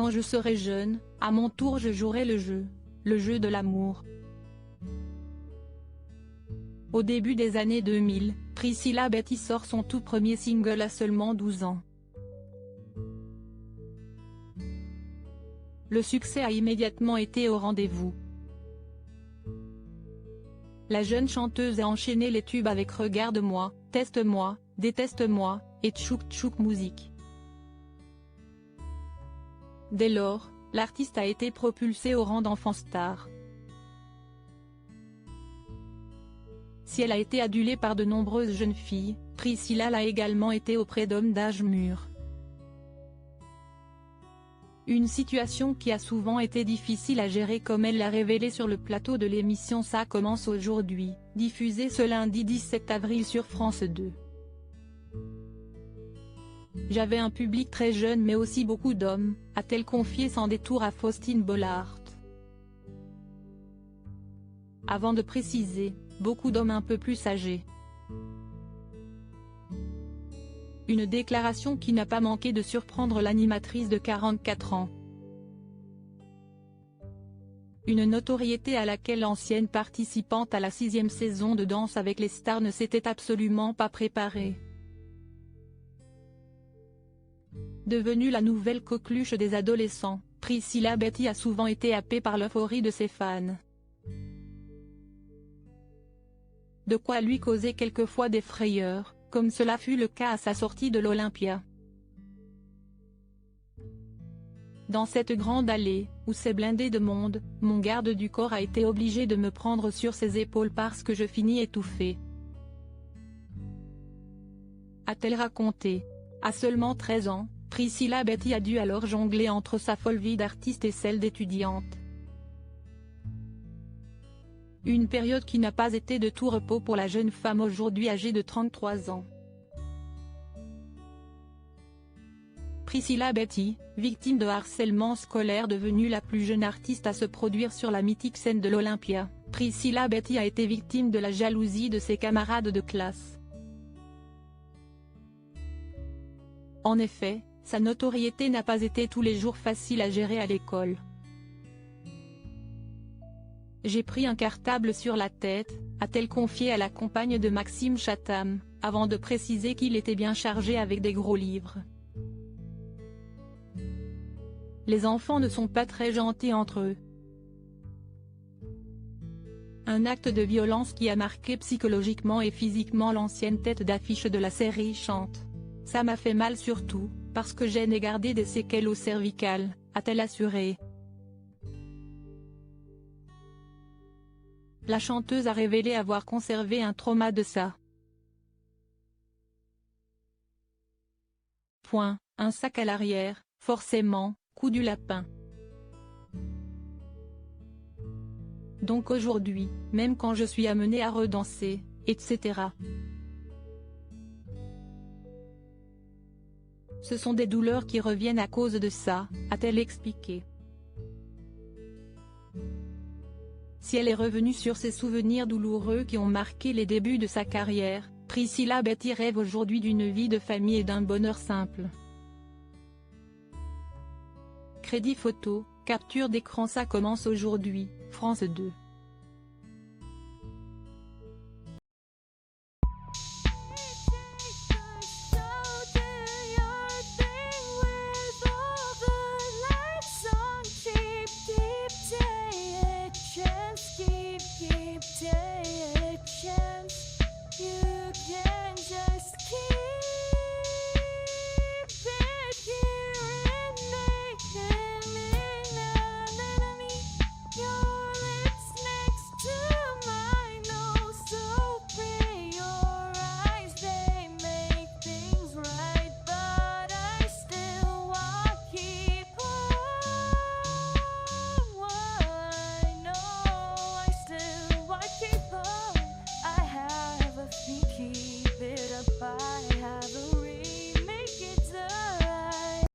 Quand je serai jeune, à mon tour je jouerai le jeu de l'amour. Au début des années 2000, Priscilla Betty sort son tout premier single à seulement 12 ans. Le succès a immédiatement été au rendez-vous. La jeune chanteuse a enchaîné les tubes avec Regarde-moi, Teste-moi, Déteste-moi, et Tchouk Tchouk Musique. Dès lors, l'artiste a été propulsée au rang d'enfant star. Si elle a été adulée par de nombreuses jeunes filles, Priscilla l'a également été auprès d'hommes d'âge mûr. Une situation qui a souvent été difficile à gérer, comme elle l'a révélé sur le plateau de l'émission Ça commence aujourd'hui, diffusée ce lundi 17 avril sur France 2. J'avais un public très jeune mais aussi beaucoup d'hommes, a-t-elle confié sans détour à Faustine Bollaert. Avant de préciser, beaucoup d'hommes un peu plus âgés. Une déclaration qui n'a pas manqué de surprendre l'animatrice de 44 ans. Une notoriété à laquelle l'ancienne participante à la 6e saison de Danse avec les stars ne s'était absolument pas préparée. Devenue la nouvelle coqueluche des adolescents, Priscilla Betty a souvent été happée par l'euphorie de ses fans. De quoi lui causer quelquefois des frayeurs, comme cela fut le cas à sa sortie de l'Olympia. Dans cette grande allée, où c'est blindé de monde, mon garde du corps a été obligé de me prendre sur ses épaules parce que je finis étouffée. A-t-elle raconté. À seulement 13 ans, Priscilla Betty a dû alors jongler entre sa folle vie d'artiste et celle d'étudiante. Une période qui n'a pas été de tout repos pour la jeune femme aujourd'hui âgée de 33 ans. Priscilla Betty, victime de harcèlement scolaire, devenue la plus jeune artiste à se produire sur la mythique scène de l'Olympia, Priscilla Betty a été victime de la jalousie de ses camarades de classe. En effet, sa notoriété n'a pas été tous les jours facile à gérer à l'école. J'ai pris un cartable sur la tête, a-t-elle confié à la compagne de Maxime Chatham, avant de préciser qu'il était bien chargé avec des gros livres. Les enfants ne sont pas très gentils entre eux. Un acte de violence qui a marqué psychologiquement et physiquement l'ancienne tête d'affiche de la série Chante. Ça m'a fait mal surtout, parce que j'ai gardé des séquelles au cervical, a-t-elle assuré. La chanteuse a révélé avoir conservé un trauma de ça. Un sac à l'arrière, forcément, coup du lapin. Donc aujourd'hui, même quand je suis amenée à redanser, etc. Ce sont des douleurs qui reviennent à cause de ça, a-t-elle expliqué. Si elle est revenue sur ces souvenirs douloureux qui ont marqué les débuts de sa carrière, Priscilla Betty rêve aujourd'hui d'une vie de famille et d'un bonheur simple. Crédit photo, capture d'écran. Ça commence aujourd'hui, France 2.